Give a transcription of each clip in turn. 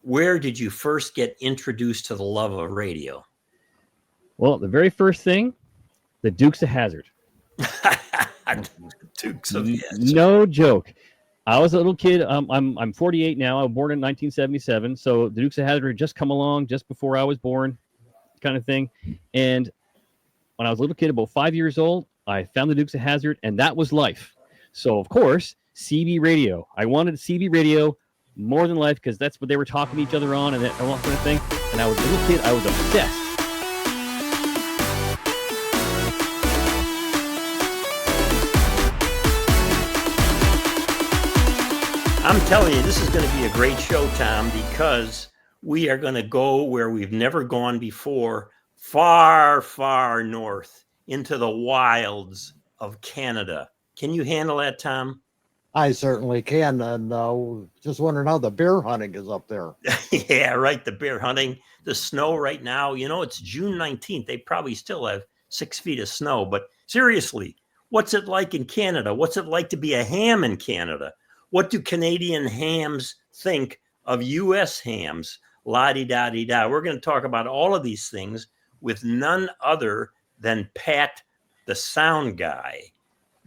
where did you first get introduced to the love of radio? Well, the very first thing, the Dukes of Hazzard. Dukes of Hazzard. No joke. I was a little kid. I'm 48 now. I was born in 1977. So the Dukes of Hazzard had just come along just before I was born, kind of thing. And when I was a little kid, about 5 years old, I found the Dukes of Hazzard, and that was life. So, of course, CB radio. I wanted CB radio more than life because that's what they were talking to each other on and all that kind of thing. And I was a little kid. I was obsessed. I'm telling you, this is going to be a great show, Tom, because we are going to go where we've never gone before, far, far north into the wilds of Canada. Can you handle that, Tom? I certainly can. And just wondering how the bear hunting is up there. Yeah, right. The bear hunting, the snow right now. You know, it's June 19th. They probably still have 6 feet of snow. But seriously, what's it like in Canada? What's it like to be a ham in Canada? What do Canadian hams think of U.S. hams? La-di-da-di-da. We're going to talk about all of these things with none other than Pat, the sound guy,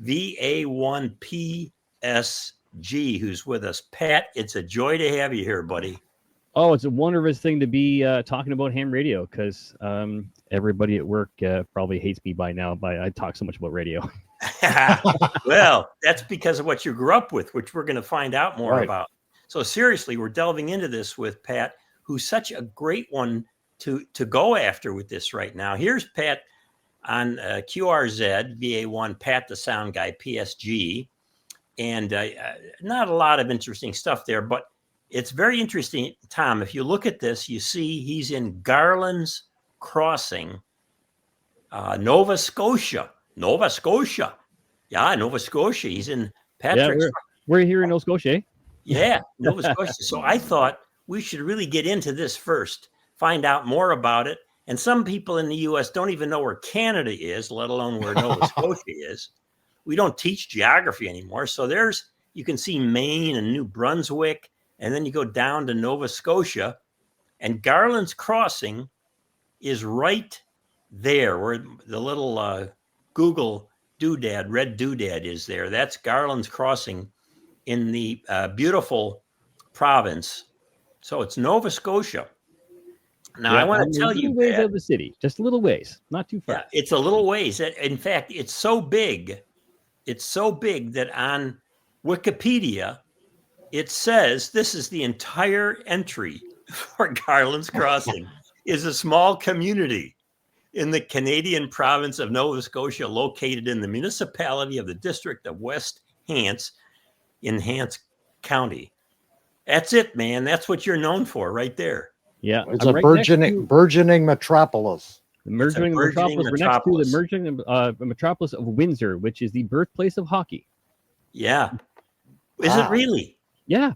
VA1 PSG, who's with us. Pat, it's a joy to have you here, buddy. Oh, it's a wondrous thing to be talking about ham radio because everybody at work probably hates me by now. I talk so much about radio. Well, that's because of what you grew up with, which we're going to find out more about. So seriously, we're delving into this with Pat, who's such a great one to go after with this right now. Here's Pat on QRZ, VA1, Pat the sound guy, PSG. And not a lot of interesting stuff there, but it's very interesting, Tom. If you look at this, you see he's in Garland's Crossing, Nova Scotia. Nova Scotia. Yeah, Nova Scotia. He's in Patrick's. Yeah, we're here in Nova Scotia. Yeah, Nova Scotia. So I thought we should really get into this first, find out more about it. And some people in the U.S. don't even know where Canada is, let alone where Nova Scotia is. We don't teach geography anymore. So you can see Maine and New Brunswick, and then you go down to Nova Scotia, and Garland's Crossing is right there where the little Google doodad, red doodad is there. That's Garland's Crossing in the beautiful province. So it's Nova Scotia. Now, I want to tell you, ways out of the city, just a little ways, not too far. Yeah, it's a little ways. In fact, it's so big that on Wikipedia, it says this is the entire entry for Garland's Crossing is a small community in the Canadian province of Nova Scotia, located in the municipality of the district of West Hants in Hants County. That's it, man. That's what you're known for right there. Yeah. It's a burgeoning metropolis. The burgeoning metropolis. We're next to the burgeoning metropolis of Windsor, which is the birthplace of hockey. Yeah. Is it really? Yeah.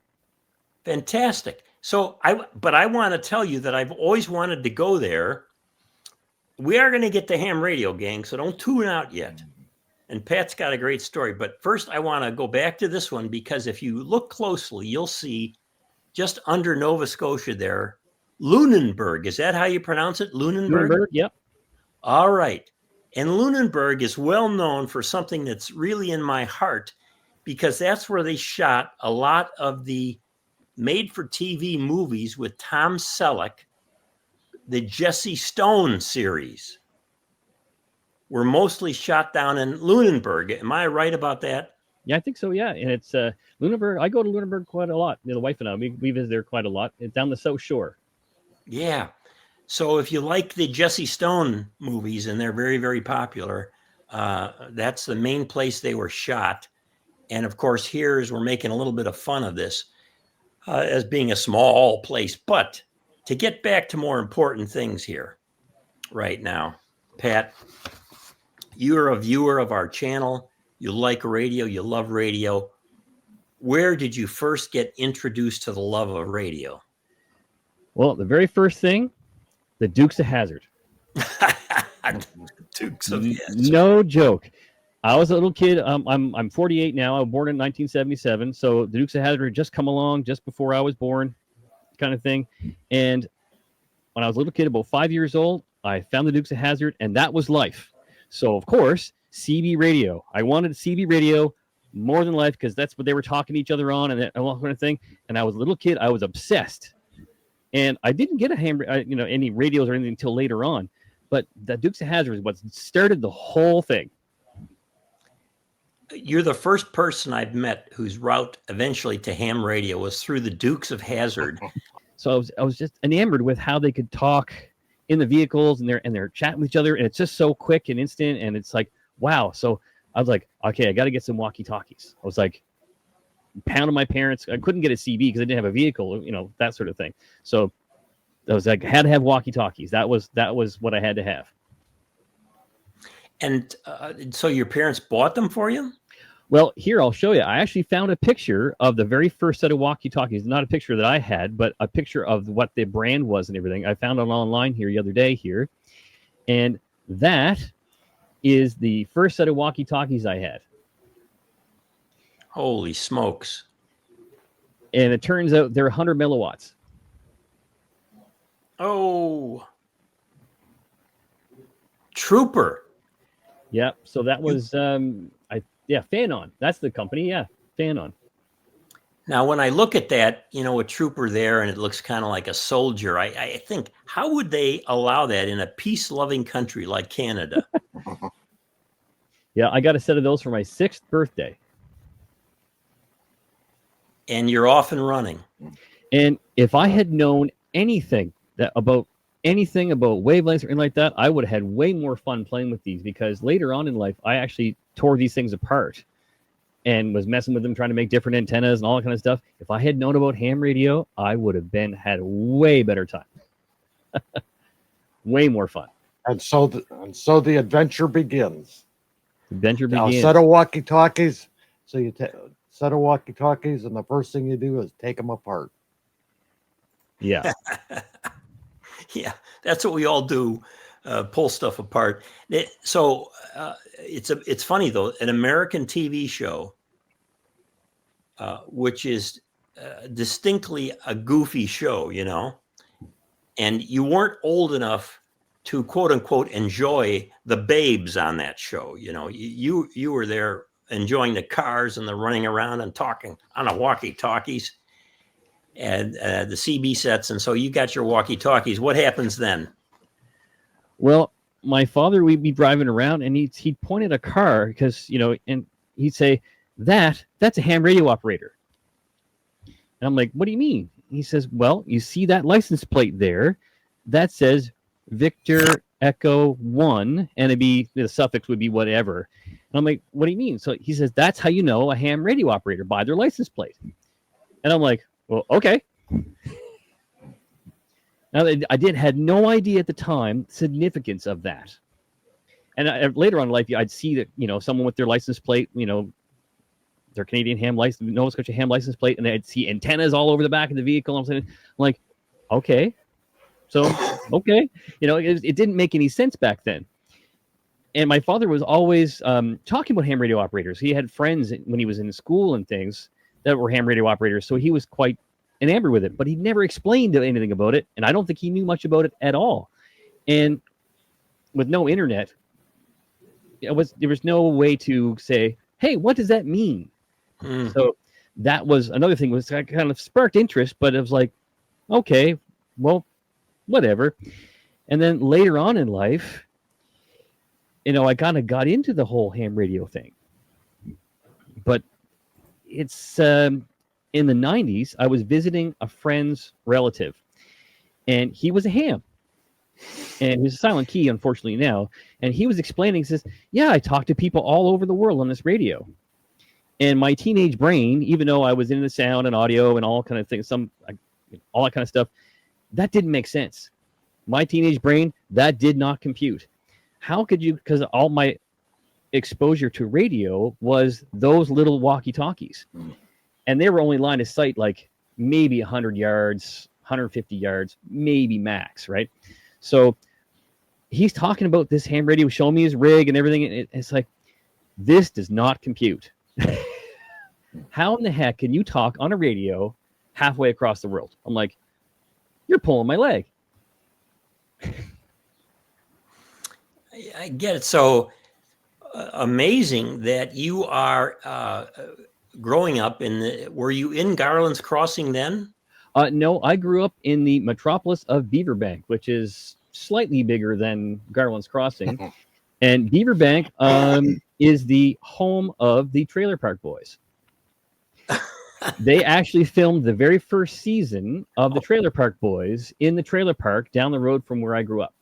Fantastic. So I want to tell you that I've always wanted to go there. We are going to get to ham radio, gang, so don't tune out yet. And Pat's got a great story. But first, I want to go back to this one because if you look closely, you'll see just under Nova Scotia there, Lunenburg. Is that how you pronounce it? Lunenburg? Yep. All right. And Lunenburg is well known for something that's really in my heart because that's where they shot a lot of the made-for-TV movies with Tom Selleck. The Jesse Stone series were mostly shot down in Lunenburg. Am I right about that? Yeah, I think so. Yeah. And it's Lunenburg. I go to Lunenburg quite a lot. The wife and I, we visit there quite a lot. It's down the South Shore. Yeah. So if you like the Jesse Stone movies, and they're very, very popular, that's the main place they were shot. And of course, we're making a little bit of fun of this as being a small place, but to get back to more important things here right now, Pat, you're a viewer of our channel. You like radio. You love radio. Where did you first get introduced to the love of radio? Well, the very first thing, the Dukes of Hazzard. Dukes of Hazzard. No joke. I was a little kid. I'm 48 now. I was born in 1977. So the Dukes of Hazzard had just come along just before I was born, kind of thing. And when I was a little kid, about 5 years old, I found the Dukes of Hazzard, and that was life. So, of course, CB radio. I wanted CB radio more than life because that's what they were talking to each other on and all kind of thing. And I was a little kid. I was obsessed. And I didn't get any radios or anything until later on. But the Dukes of Hazzard is what started the whole thing. You're the first person I've met whose route eventually to ham radio was through the Dukes of Hazzard. So I was just enamored with how they could talk in the vehicles and they're chatting with each other, and it's just so quick and instant, and it's like, wow. So I was like, okay, I got to get some walkie-talkies. I was like, pounding my parents. I couldn't get a CB because I didn't have a vehicle, that sort of thing. So I was like, I had to have walkie-talkies. That was what I had to have. And so your parents bought them for you? Well, here, I'll show you. I actually found a picture of the very first set of walkie-talkies. Not a picture that I had, but a picture of what the brand was and everything. I found it online here the other day here. And that is the first set of walkie-talkies I had. Holy smokes. And it turns out they're 100 milliwatts. Oh. Trooper. Yep. So that was, Fanon. That's the company. Yeah, Fanon. Now, when I look at that, a trooper there, and it looks kind of like a soldier, I think, how would they allow that in a peace-loving country like Canada? Yeah, I got a set of those for my 6th birthday. And you're off and running. And if I had known anything about wavelengths or anything like that, I would have had way more fun playing with these, because later on in life, I actually tore these things apart and was messing with them, trying to make different antennas and all that kind of stuff. If I had known about ham radio, I would have had a way better time. Way more fun. And so the adventure begins. Adventure Now, begins. set of walkie-talkies. So you set of walkie-talkies, and the first thing you do is take them apart. Yeah. Yeah, that's what we all do, pull stuff apart. It's funny, though, an American TV show, which is distinctly a goofy show, and you weren't old enough to, quote unquote, enjoy the babes on that show. You were there enjoying the cars and the running around and talking on a walkie-talkies and the CB sets. And so you got your walkie-talkies. What happens then? Well, my father, we'd be driving around, and he'd point at a car because, and he'd say, that's a ham radio operator. And I'm like, what do you mean? He says, well, you see that license plate there? That says Victor Echo 1, and the suffix would be whatever. And I'm like, what do you mean? So he says, that's how you know a ham radio operator, by their license plate. And I'm like, well, okay. Now, I had no idea at the time significance of that. And later on in life, I'd see that, someone with their license plate, their Canadian ham license, Nova Scotia ham license plate, and I'd see antennas all over the back of the vehicle. I'm like, okay. So, okay. It didn't make any sense back then. And my father was always talking about ham radio operators. He had friends when he was in school and things that were ham radio operators. So he was quite enamored with it, but he never explained anything about it. And I don't think he knew much about it at all. And with no internet, there was no way to say, hey, what does that mean? So that was another thing, was kind of sparked interest, but it was like, okay, well, whatever. And then later on in life, I kind of got into the whole ham radio thing. But it's in the 90s, I was visiting a friend's relative, and he was a ham. And he's a silent key, unfortunately, now. And he was explaining, he says, yeah, I talk to people all over the world on this radio. And my teenage brain, even though I was into sound and audio and all kind of things, all that kind of stuff, that didn't make sense. My teenage brain, that did not compute. How could you, because all my exposure to radio was those little walkie-talkies. And they were only line of sight like maybe 100 yards, 150 yards, maybe max, right? So he's talking about this ham radio, showing me his rig and everything. And it's like, this does not compute. How in the heck can you talk on a radio halfway across the world? I'm like, You're pulling my leg. I get it. So amazing that you are growing up were you in Garland's Crossing then? No, I grew up in the metropolis of Beaverbank, which is slightly bigger than Garland's Crossing. And Beaverbank is the home of the Trailer Park Boys. They actually filmed the very first season of the Trailer Park Boys in the trailer park down the road from where I grew up.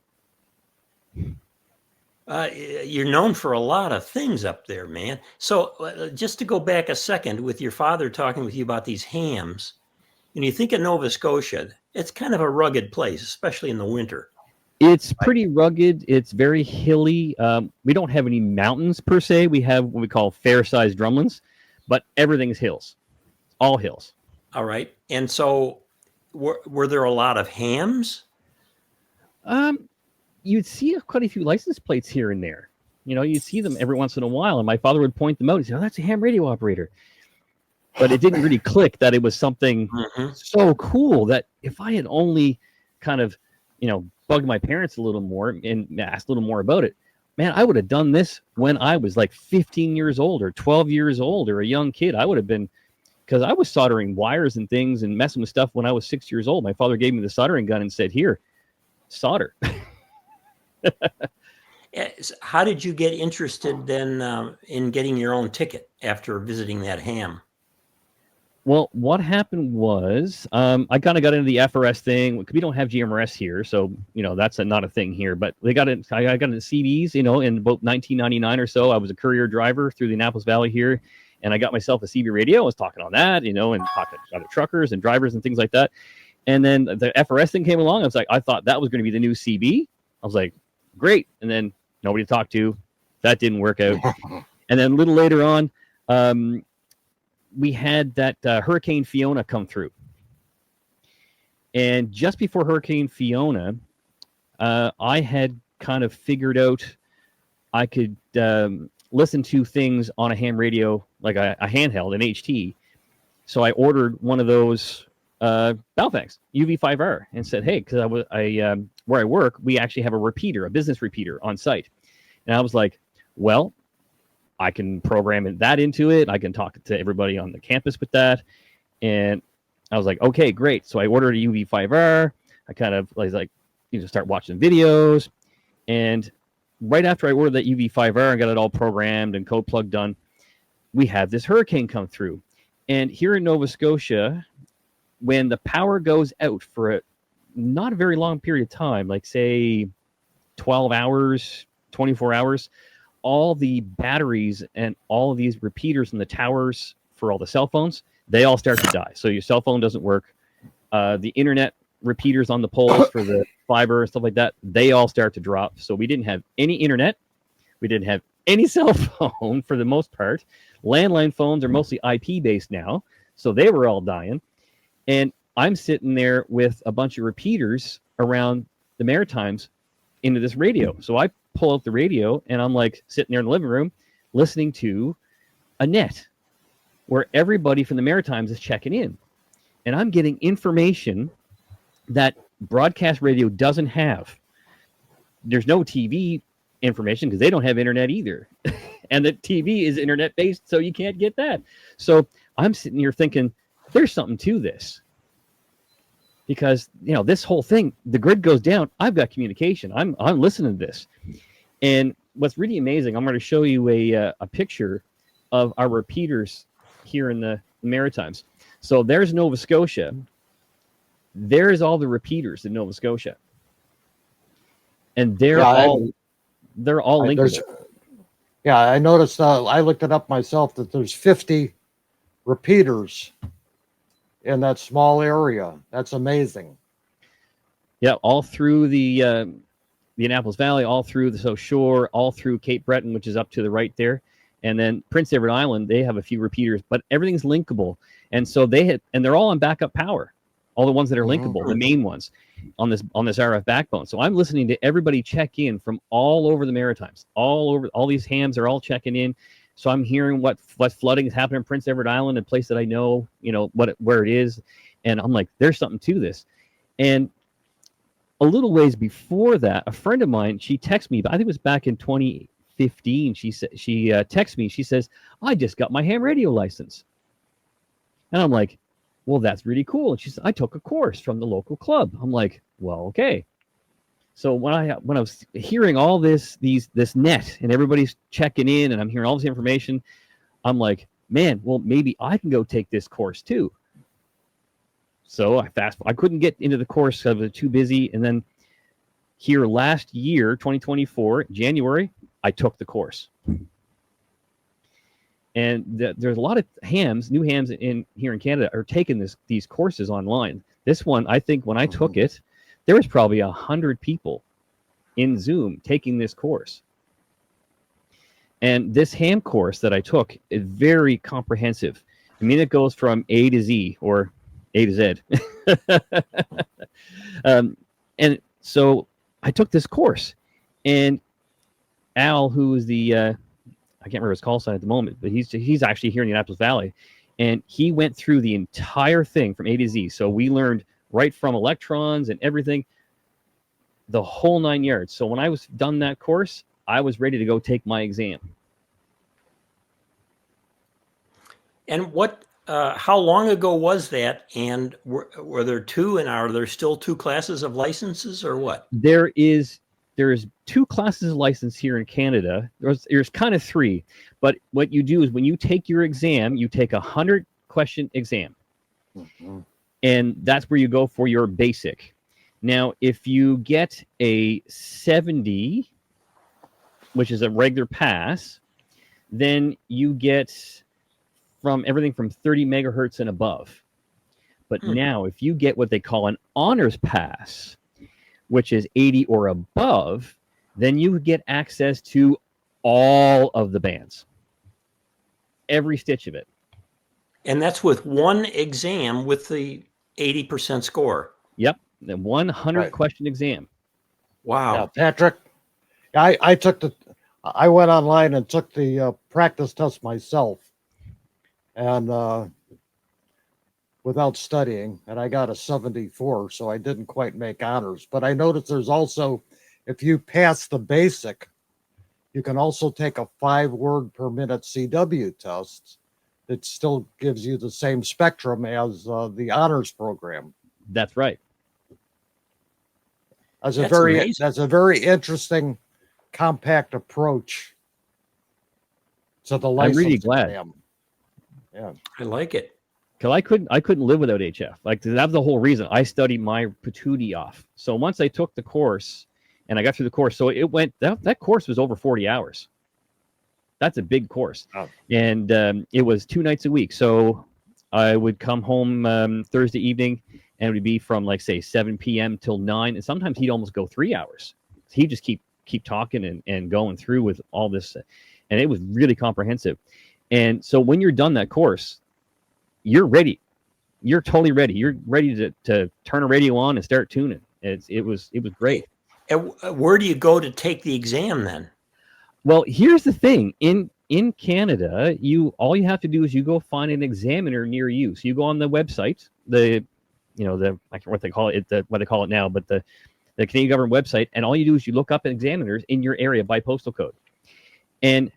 You're known for a lot of things up there, man. So just to go back a second with your father talking with you about these hams, and you think of Nova Scotia, it's kind of a rugged place, especially in the winter. It's pretty rugged. It's very hilly. We don't have any mountains per se. We have what we call fair-sized drumlins, but everything's hills, all hills. All right. And so were there a lot of hams? You'd see quite a few license plates here and there. You know, you'd see them every once in a while, and my father would point them out and say, "Oh, that's a ham radio operator." But it didn't really click that it was something so cool that if I had only kind of, bugged my parents a little more and asked a little more about it, man, I would have done this when I was like 15 years old or 12 years old or a young kid. I would have been, because I was soldering wires and things and messing with stuff when I was 6 years old. My father gave me the soldering gun and said, "Here, solder." How did you get interested then in getting your own ticket after visiting that ham? Well, what happened was I kind of got into the FRS thing. We don't have GMRS here, so that's not a thing here. But I got into CBs, in about 1999 or so. I was a courier driver through the Annapolis Valley here, and I got myself a CB radio. I was talking on that, and talking to other truckers and drivers and things like that. And then the FRS thing came along. I thought that was going to be the new CB. I was like, great. And then nobody to talk to. That didn't work out. And then a little later on, we had that Hurricane Fiona come through. And just before Hurricane Fiona, I had kind of figured out I could listen to things on a ham radio, like a handheld, an HT. So I ordered one of those Balfax UV5R and said, hey, because where I work, we actually have a business repeater on site. And I was like, well, I can program that into it. I can talk to everybody on the campus with that. And I was like, okay, great. So I ordered a UV5R. I kind of start watching videos. And right after I ordered that UV5R and got it all programmed and code plug done, we had this hurricane come through. And here in Nova Scotia, when the power goes out for not a very long period of time, like say 12 hours, 24 hours, all the batteries and all of these repeaters in the towers for all the cell phones, they all start to die. So your cell phone doesn't work. The internet repeaters on the poles for the fiber and stuff like that, they all start to drop. So we didn't have any internet. We didn't have any cell phone for the most part. Landline phones are mostly IP based now. So they were all dying. And I'm sitting there with a bunch of repeaters around the Maritimes into this radio. So I pull out the radio and I'm like sitting there in the living room listening to a net where everybody from the Maritimes is checking in. And I'm getting information that broadcast radio doesn't have. There's no TV information because they don't have internet either. And the TV is internet based, so you can't get that. So I'm sitting here thinking, there's something to this. Because, this whole thing, the grid goes down. I've got communication. I'm listening to this. And what's really amazing, I'm going to show you a picture of our repeaters here in the Maritimes. So there's Nova Scotia. There's all the repeaters in Nova Scotia. And they're all linked. Yeah, I noticed, I looked it up myself, that there's 50 repeaters in that small area. That's amazing. Yeah, all through the Annapolis Valley, all through the South Shore, all through Cape Breton, which is up to the right there. And then Prince Edward Island, they have a few repeaters, but everything's linkable. And so they're all on backup power. All the ones that are linkable, the main ones on this RF backbone. So I'm listening to everybody check in from all over the Maritimes, all these hams are all checking in. So I'm hearing what flooding is happening in Prince Edward Island, a place that I know, where it is. And I'm like, there's something to this. And a little ways before that, a friend of mine, she texted me, I think it was back in 2015. She texted me. She says, "I just got my ham radio license." And I'm like, "Well, that's really cool." And she said, "I took a course from the local club." I'm like, "Well, okay." So when I was hearing all this net and everybody's checking in and I'm hearing all this information, I'm like, man, well, maybe I can go take this course too. So I couldn't get into the course because I was too busy. And then here last year, 2024, January, I took the course. And there's a lot of new hams here in Canada are taking these courses online. This one, I think when I took it, there was probably 100 people in Zoom taking this course. And this ham course that I took is very comprehensive. I mean, it goes from A to Z, or A to Z. And so I took this course, and Al, who is the I can't remember his call sign at the moment, but he's actually here in the Annapolis Valley, and he went through the entire thing from A to Z. So we learned right from electrons and everything, the whole 9 yards. So when I was done that course, I was ready to go take my exam. And how long ago was that? And were there two, and are there still two classes of licenses, or what? There is two classes of license here in Canada. There's kind of three, but what you do is when you take your exam, you take 100-question exam. Mm-hmm. And that's where you go for your basic. Now, if you get a 70, which is a regular pass, then you get from everything from 30 megahertz and above. But now, if you get what they call an honors pass, which is 80 or above, then you get access to all of the bands. Every stitch of it. And that's with one exam with the 80% score. Yep. The 100-question exam. Wow. Yeah, Patrick, I went online and took the practice test myself, and without studying, and I got a 74, so I didn't quite make honors. But I noticed there's also, if you pass the basic, you can also take a 5-word per minute CW test. It still gives you the same spectrum as the honors program. That's right. That's a very interesting, compact approach to the license. I'm really glad. Exam. Yeah, I like it. Because I couldn't live without HF. Like, that was the whole reason I studied my patootie off. So once I took the course and I got through the course, so it went that course was over 40 hours. That's a big course. Oh. And it was 2 nights a week. So I would come home Thursday evening, and it would be from, like, say 7 p.m. till 9. And sometimes he'd almost go 3 hours. He'd just keep talking and going through with all this. And it was really comprehensive. And so when you're done that course, you're ready. You're totally ready. You're ready to turn a radio on and start tuning. It was great. And where do you go to take the exam then? Well, here's the thing. In Canada, all you have to do is you go find an examiner near you. So you go on the website, I can't remember what they call it, what they call it now, but the Canadian government website, and all you do is you look up examiners in your area by postal code. And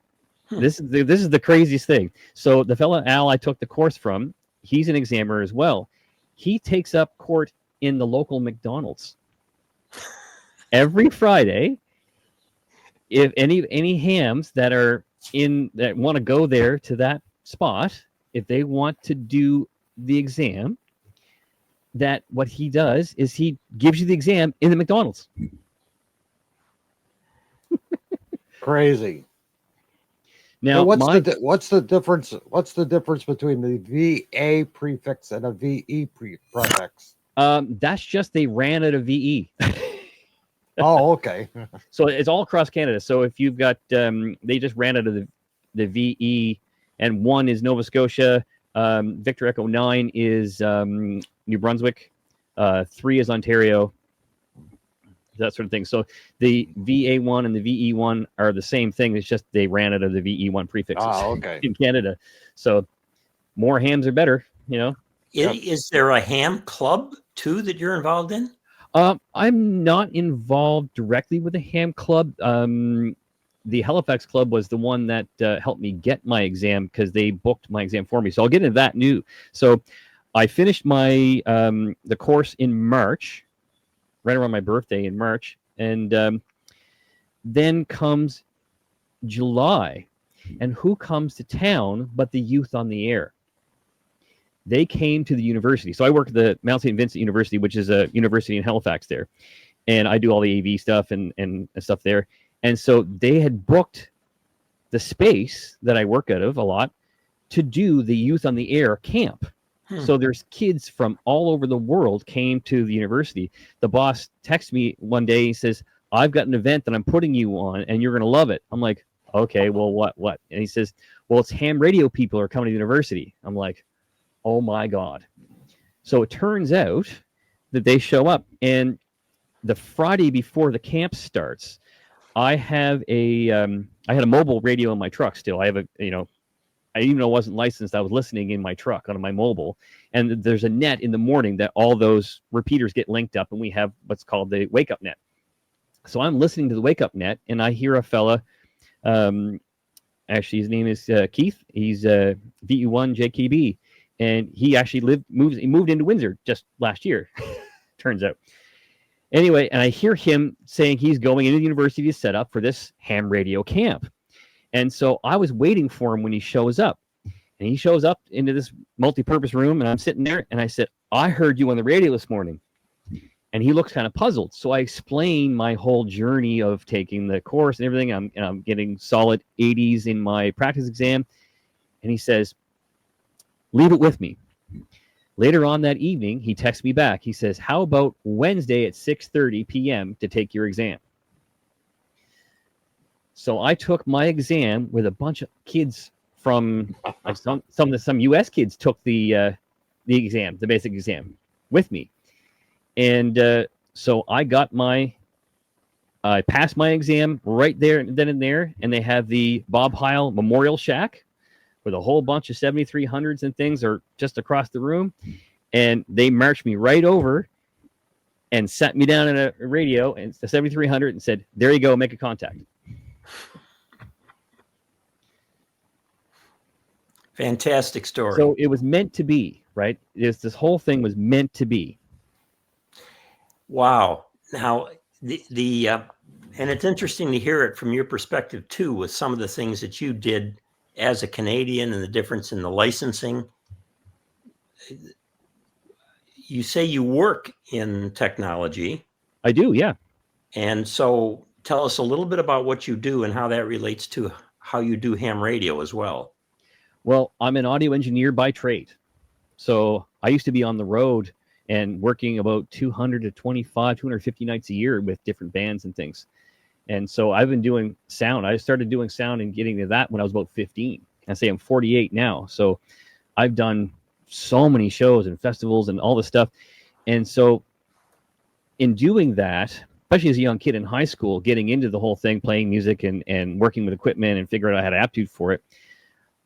this is the craziest thing. So the fellow Al I took the course from, he's an examiner as well. He takes up court in the local McDonald's every Friday. If any hams that want to go there to that spot, if they want to do the exam, that what he does is he gives you the exam in the McDonald's. Crazy. Now, what's the difference? What's the difference between the VA prefix and a VE prefix? That's just they ran out of VE. Oh, okay. So it's all across Canada. So if you've got, they just ran out of the VE, and 1 is Nova Scotia. Victor Echo 9 is New Brunswick. 3 is Ontario. That sort of thing. So the VA1 and the VE1 are the same thing. It's just they ran out of the VE1 prefixes in Canada. So more hams are better, Is there a ham club too that you're involved in? I'm not involved directly with the ham club. The Halifax club was the one that helped me get my exam because they booked my exam for me. So I'll get into that new. So I finished my the course in March, right around my birthday in March, and then comes July, and who comes to town but the youth on the air? They came to the university. So I work at the Mount St. Vincent University, which is a university in Halifax there. And I do all the AV stuff and stuff there. And so they had booked the space that I work out of a lot to do the Youth on the Air camp. So there's kids from all over the world came to the university. The boss texted me one day. He says, I've got an event that I'm putting you on and you're going to love it. I'm like, okay, well, what? And he says, well, it's ham radio people are coming to the university. I'm like, oh my God. So it turns out that they show up, and the Friday before the camp starts, I have I had a mobile radio in my truck still. I have I even though I wasn't licensed, I was listening in my truck on my mobile. And there's a net in the morning that all those repeaters get linked up, and we have what's called the wake up net. So I'm listening to the wake up net, and I hear a fella, actually his name is Keith. He's VA1 JKB. And he actually moved into Windsor just last year, turns out. Anyway, and I hear him saying he's going into the university to set up for this ham radio camp. And so I was waiting for him when he shows up. And he shows up into this multi-purpose room, and I'm sitting there, and I said, I heard you on the radio this morning. And he looks kind of puzzled. So I explain my whole journey of taking the course and everything. I'm getting solid 80s in my practice exam. And he says, leave it with me. Later on that evening, he texts me back. He says, how about Wednesday at 6:30 p.m. to take your exam? So I took my exam with a bunch of kids from some U.S. kids took the exam, the basic exam, with me. And so I passed my exam right there, then and there, and they have the Bob Heil Memorial Shack with a whole bunch of 7300s and things are just across the room. And they marched me right over and sat me down in a radio and a 7300 and said, there you go, make a contact. Fantastic story. So it was meant to be, right? This whole thing was meant to be. Wow. Now, and it's interesting to hear it from your perspective too, with some of the things that you did as a Canadian and the difference in the licensing. You say you work in technology. I do, yeah. And so tell us a little bit about what you do and how that relates to how you do ham radio as well. Well, I'm an audio engineer by trade. So I used to be on the road and working about 250 nights a year with different bands and things. And so I've been doing sound. I started doing sound and getting to that when I was about 15. I say I'm 48 now. So I've done so many shows and festivals and all this stuff. And so in doing that, especially as a young kid in high school, getting into the whole thing, playing music and working with equipment and figuring out how to aptitude for it,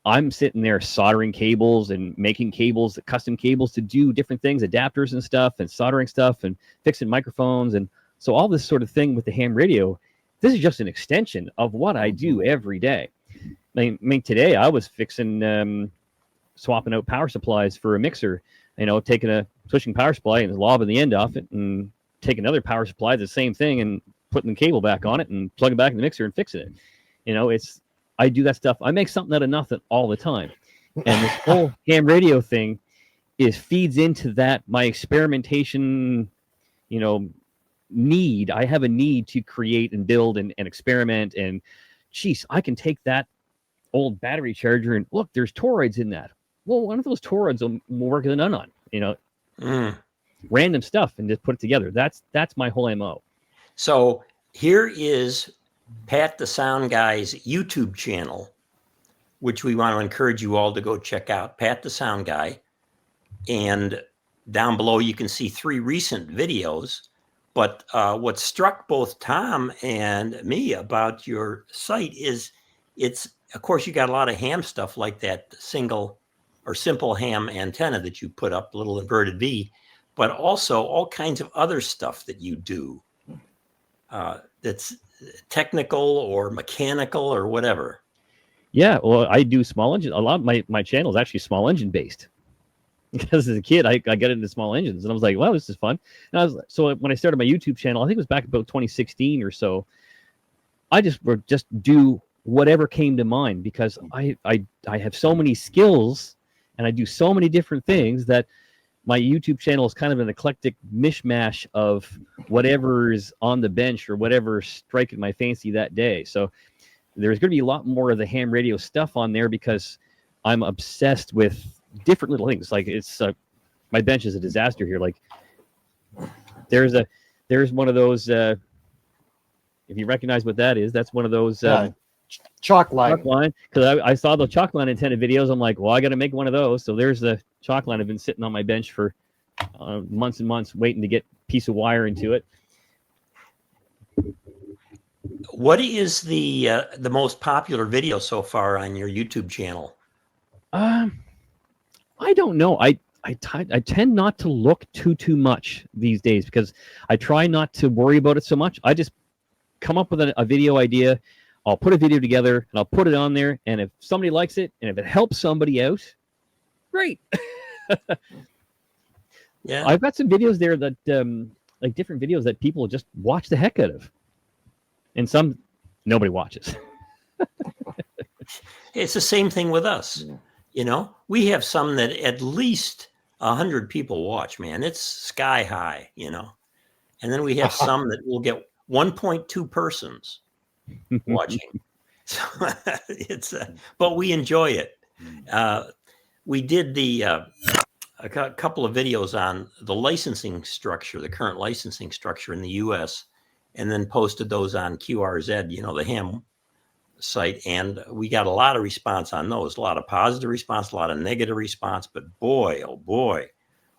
I'm sitting there soldering cables and making cables, custom cables to do different things, adapters and stuff, and soldering stuff and fixing microphones. And so all this sort of thing with the ham radio, this is just an extension of what I do every day. I mean today I was fixing, swapping out power supplies for a mixer, switching power supply and lobbing the end off it and take another power supply, the same thing, and putting the cable back on it and plugging back in the mixer and fixing it. I do that stuff. I make something out of nothing all the time. And this whole ham radio thing feeds into that, my experimentation, need. I have a need to create and build and experiment. And geez, I can take that old battery charger and look, there's toroids in that. Well, one of those toroids will work as an anon, random stuff, and just put it together. That's my whole MO. So here is Pat the Sound Guy's YouTube channel, which we want to encourage you all to go check out, Pat the Sound Guy. And down below, you can see 3 recent videos. But what struck both Tom and me about your site is of course, you got a lot of ham stuff like that single or simple ham antenna that you put up, little inverted V. but also all kinds of other stuff that you do that's technical or mechanical or whatever. Yeah, well, I do small engine. A lot of my channel is actually small engine based. Because as a kid, I got into small engines, and I was like, "Wow, this is fun." And so when I started my YouTube channel, I think it was back about 2016 or so. I would just do whatever came to mind because I have so many skills, and I do so many different things that my YouTube channel is kind of an eclectic mishmash of whatever's on the bench or whatever's striking my fancy that day. So there's going to be a lot more of the ham radio stuff on there because I'm obsessed with different little things. Like it's my bench is a disaster here. Like there's one of those. If you recognize what that is, that's one of those chalk line. Because I saw the chalk line intended videos. I'm like, well, I got to make one of those. So there's the chalk line. I've been sitting on my bench for months and months waiting to get a piece of wire into it. What is the most popular video so far on your YouTube channel? I don't know. I tend not to look too much these days because I try not to worry about it so much. I just come up with a video idea. I'll put a video together and I'll put it on there. And if somebody likes it and if it helps somebody out, great. Yeah, I've got some videos there that like different videos that people just watch the heck out of, and some nobody watches. it's the same thing with us. You know, we have some that at least 100 people watch, man. It's sky high, you know. And then we have some that will get 1.2 persons watching. So it's, but we enjoy it. We did a couple of videos on the licensing structure, the current licensing structure in the U.S., and then posted those on QRZ, you know, the ham site, and we got a lot of response on those, a lot of positive response, a lot of negative response, but boy, oh boy,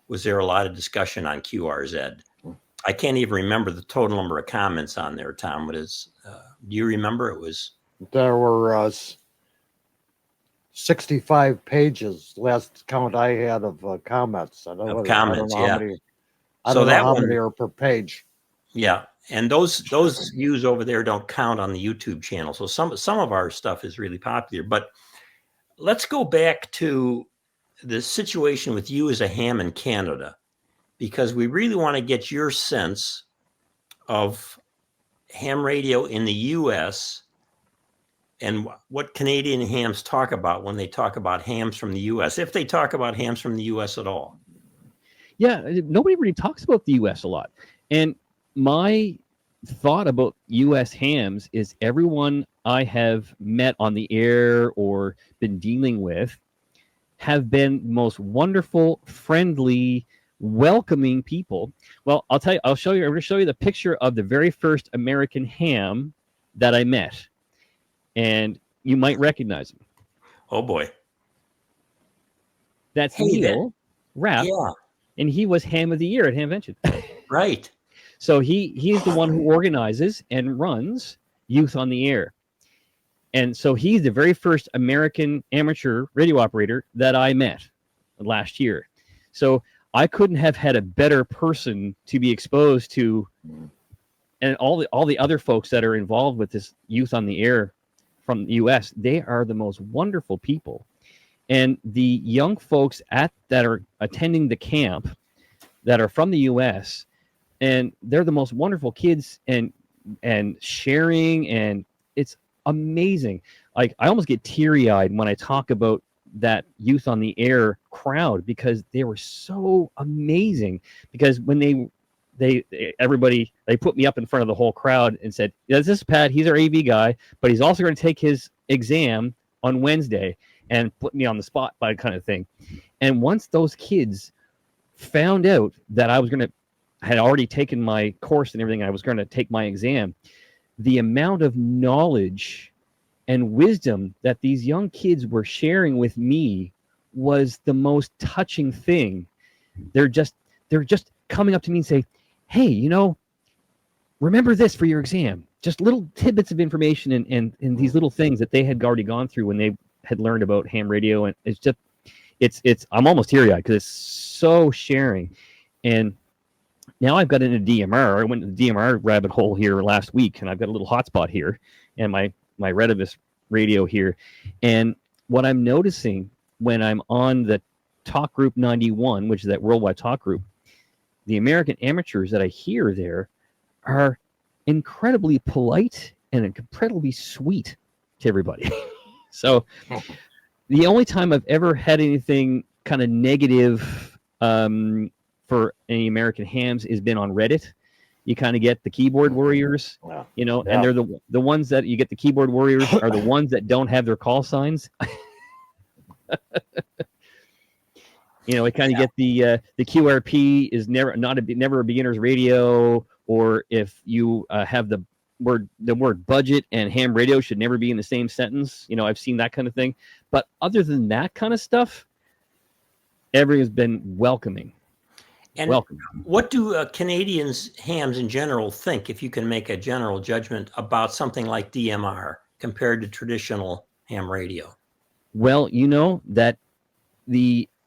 was there a lot of discussion on QRZ. I can't even remember the total number of comments on there, Tom. What is, do you remember? It was, there were 65 pages last count I had of comments. I don't know how many are per page. Yeah, and those views over there don't count on the YouTube channel. So some of our stuff is really popular. But let's go back to the situation with you as a ham in Canada, because we really want to get your sense of ham radio in the U.S. and what Canadian hams talk about when they talk about hams from the U.S., if they talk about hams from the U.S. at all. Yeah, nobody really talks about the U.S. a lot. And my thought about U.S. hams is everyone I have met on the air or been dealing with have been most wonderful, friendly, welcoming people. Well, I'm going to show you the picture of the very first American ham that I met. And you might recognize him. Oh, boy. That's Neil Rapp. Yeah. And he was Ham of the Year at Hamvention. Right. So he's the one who organizes and runs Youth on the Air. And so he's the very first American amateur radio operator that I met last year. So I couldn't have had a better person to be exposed to, and all the other folks that are involved with this Youth on the Air from the U.S., they are the most wonderful people. And the young folks that are attending the camp that are from the U.S., and they're the most wonderful kids and sharing, and it's amazing. Like I almost get teary-eyed when I talk about that Youth on the Air crowd because they were so amazing. Because when they put me up in front of the whole crowd and said, yeah, this is Pat, he's our AV guy, but he's also going to take his exam on Wednesday, and put me on the spot by kind of thing. And once those kids found out that I had already taken my course and everything, I was going to take my exam, the amount of knowledge and wisdom that these young kids were sharing with me was the most touching thing. They're just coming up to me and say, hey, you know, remember this for your exam. Just little tidbits of information and these little things that they had already gone through when they had learned about ham radio. And it's I'm almost teary-eyed because it's so sharing. And now I've got into DMR. I went to the DMR rabbit hole here last week, and I've got a little hotspot here and my Retevis radio here. And what I'm noticing when I'm on the Talk Group 91, which is that worldwide talk group, the American amateurs that I hear there are incredibly polite and incredibly sweet to everybody. So the only time I've ever had anything kind of negative for any American hams has been on Reddit. You kind of get the keyboard warriors, you know, and they're the ones that you get. The keyboard warriors are the ones that don't have their call signs. You know, I kind of get the QRP is never a beginner's radio, or if you have the word budget and ham radio should never be in the same sentence. You know, I've seen that kind of thing. But other than that kind of stuff, everyone's been welcoming. And what do Canadians, hams in general, think, if you can make a general judgment about something like DMR compared to traditional ham radio? Well, you know that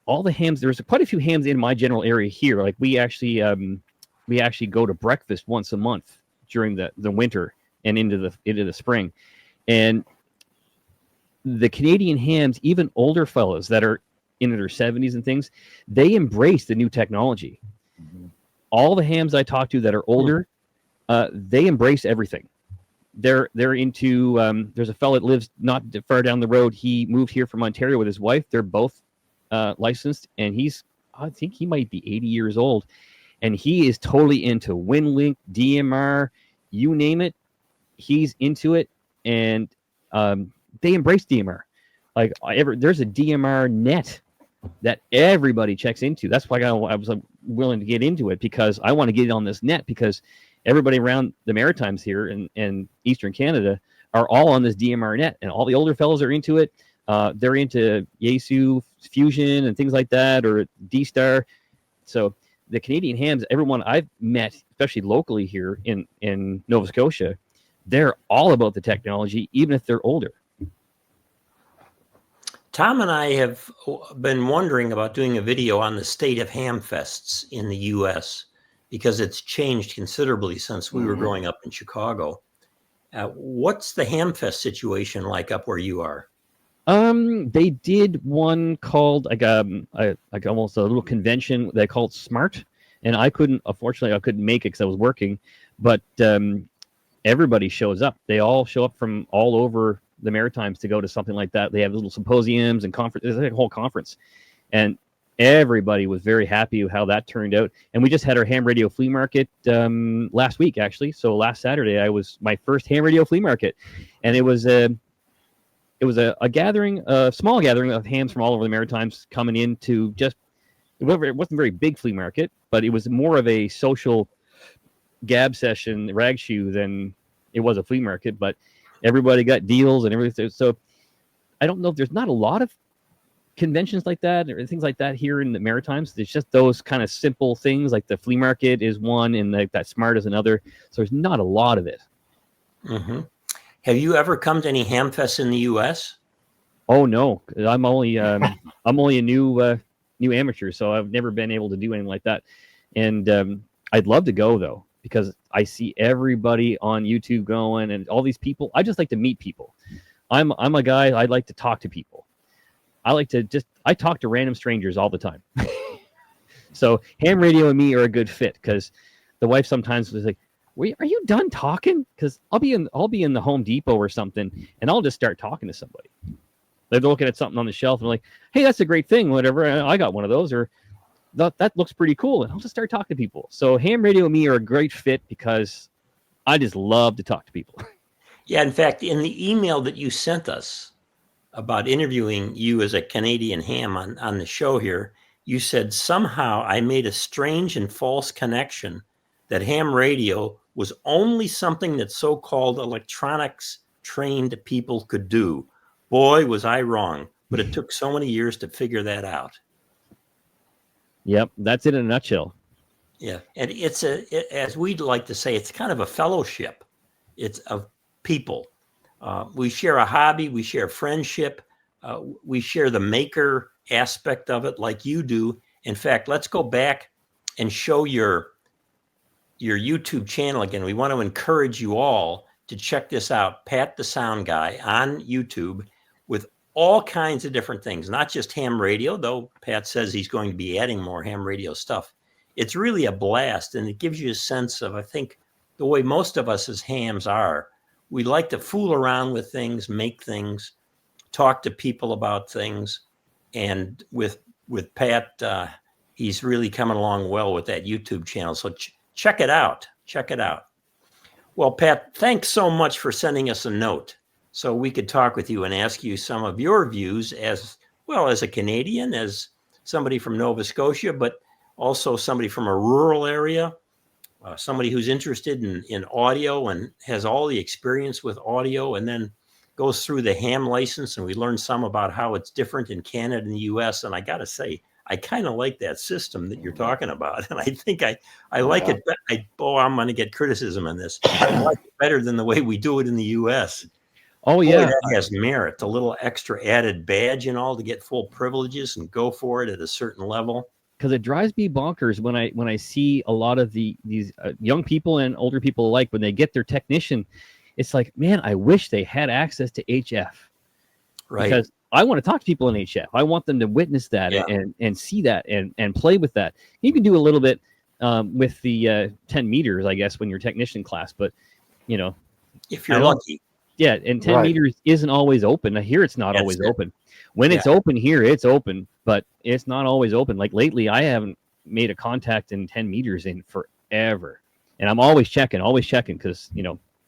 all the hams, there's quite a few hams in my general area here. Like we actually go to breakfast once a month during the winter and into the spring. And the Canadian hams, even older fellows that are in their 70s and things, they embrace the new technology. Mm-hmm. All the hams I talk to that are older, they embrace everything. They're into there's a fellow that lives not far down the road. He moved here from Ontario with his wife. They're both licensed, and I think he might be 80 years old, and he is totally into WinLink, DMR, you name it, he's into it. And they embrace DMR. Like there's a DMR net that everybody checks into. That's why I was willing to get into it, because I want to get on this net, because everybody around the Maritimes here in Eastern Canada are all on this DMR net, and all the older fellows are into it. They're into Yaesu Fusion and things like that, or D-Star. So the Canadian hams, everyone I've met, especially locally here in Nova Scotia, they're all about the technology, even if they're older. Tom and I have been wondering about doing a video on the state of Hamfests in the U.S. because it's changed considerably since we were growing up in Chicago. What's the Hamfest situation like up where you are? They did one called like almost a little convention they called Smart, and unfortunately I couldn't make it because I was working, but everybody shows up. They all show up from all over the Maritimes to go to something like that. They have little symposiums and conferences. There's a whole conference, and everybody was very happy with how that turned out. And we just had our ham radio flea market last week, actually. So last Saturday I was my first ham radio flea market, and it was a gathering, a small gathering of hams from all over the Maritimes coming in to it wasn't a very big flea market, but it was more of a social gab session, rag shoe, than it was a flea market. But everybody got deals and everything. So I don't know if there's not a lot of conventions like that or things like that here in the Maritimes. There's just those kind of simple things, like the flea market is one, and like that Smart is another. So there's not a lot of it. Mm-hmm. Have you ever come to any Hamfests in the U.S.? Oh no, I'm only a new amateur, so I've never been able to do anything like that. And I'd love to go though, because I see everybody on YouTube going, and all these people. I just like to meet people. I'm a guy. I like to talk to people. I talk to random strangers all the time. So ham radio and me are a good fit, because the wife sometimes was like, "Are you done talking?" Because I'll be in the Home Depot or something, and I'll just start talking to somebody. They're looking at something on the shelf and like, "Hey, that's a great thing. Whatever. I got one of those," or that looks pretty cool, and I'll just start talking to people. So ham radio and me are a great fit, because I just love to talk to people. Yeah, in fact, in the email that you sent us about interviewing you as a Canadian ham on the show here, you said, "Somehow I made a strange and false connection that ham radio was only something that so-called electronics trained people could do. Boy, was I wrong, but it took so many years to figure that out." Yep, that's it in a nutshell. Yeah, and as we'd like to say, it's kind of a fellowship. It's of people. We share a hobby, we share friendship, we share the maker aspect of it like you do. In fact, let's go back and show your YouTube channel again, we want to encourage you all to check this out, Pat the Sound Guy on YouTube, with all kinds of different things, not just ham radio, though Pat says he's going to be adding more ham radio stuff. It's really a blast, and it gives you a sense of, I think, the way most of us as hams are. We like to fool around with things, make things, talk to people about things. And with Pat, he's really coming along well with that YouTube channel. So check it out. Check it out. Well, Pat, thanks so much for sending us a note so we could talk with you and ask you some of your views as well as a Canadian, as somebody from Nova Scotia, but also somebody from a rural area. Somebody who's interested in audio and has all the experience with audio, and then goes through the ham license. And we learned some about how it's different in Canada and the US. And I got to say, I kind of like that system that you're talking about. And I think I like it. I'm going to get criticism on this. I like it better than the way we do it in the US. Oh, yeah. Boy, that has merit. A little extra added badge and all to get full privileges and go for it at a certain level. Because it drives me bonkers when I see a lot of these young people and older people alike, when they get their technician, it's like, man, I wish they had access to HF. Right. Because I want to talk to people in HF. I want them to witness that and see that and play with that. You can do a little bit with the 10 meters, I guess, when you're technician class, but if you're lucky. Yeah, and 10 meters isn't always open. Here it's not always open. When it's open here, it's open, but it's not always open. Like lately, I haven't made a contact in 10 meters in forever. And I'm always checking because,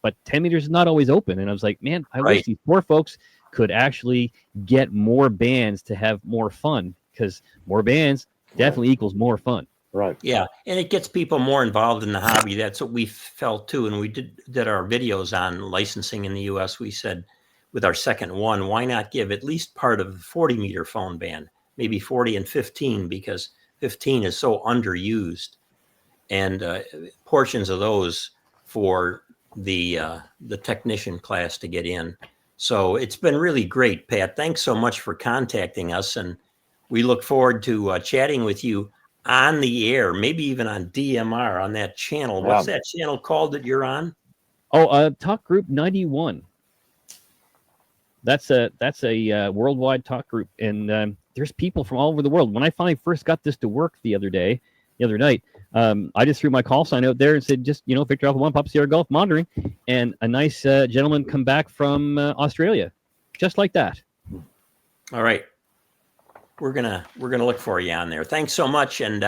but 10 meters is not always open. And I was like, man, I wish these poor folks could actually get more bands to have more fun, because more bands definitely equals more fun. Right. Yeah. And it gets people more involved in the hobby. That's what we felt too. And we did our videos on licensing in the US. We said with our second one, why not give at least part of the 40 meter phone band, maybe 40 and 15, because 15 is so underused, and portions of those for the technician class to get in. So it's been really great, Pat. Thanks so much for contacting us. And we look forward to chatting with you on the air, maybe even on DMR on that channel. What's that channel called that you're on? Oh, Talk Group 91. That's a worldwide talk group, and there's people from all over the world. When I finally first got this to work the other night, I just threw my call sign out there and said, just Victor Alpha 1 Papa Sierra Golf monitoring, and a nice gentleman come back from Australia, just like that. All right. We're gonna look for you on there. Thanks so much, and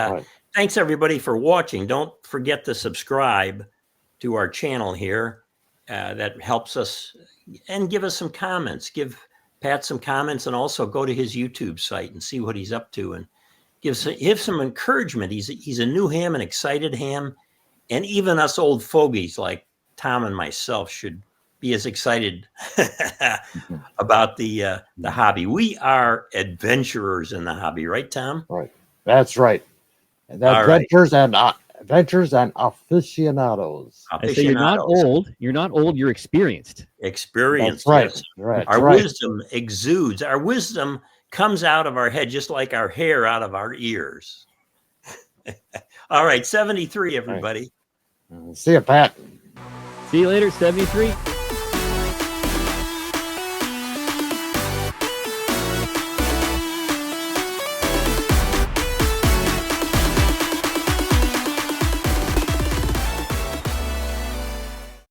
thanks everybody for watching. Don't forget to subscribe to our channel here. That helps us, and give us some comments. Give Pat some comments, and also go to his YouTube site and see what he's up to, and give some encouragement. He's a new ham, an excited ham, and even us old fogies like Tom and myself should be as excited about the hobby. We are adventurers in the hobby, right, Tom? Right. That's right. And adventures and aficionados. I say you're not old. You're not old. You're experienced. Experienced. That's right. Yes. Right. Our wisdom exudes. Our wisdom comes out of our head, just like our hair out of our ears. All right. 73, everybody. Right. See you, Pat. See you later, 73.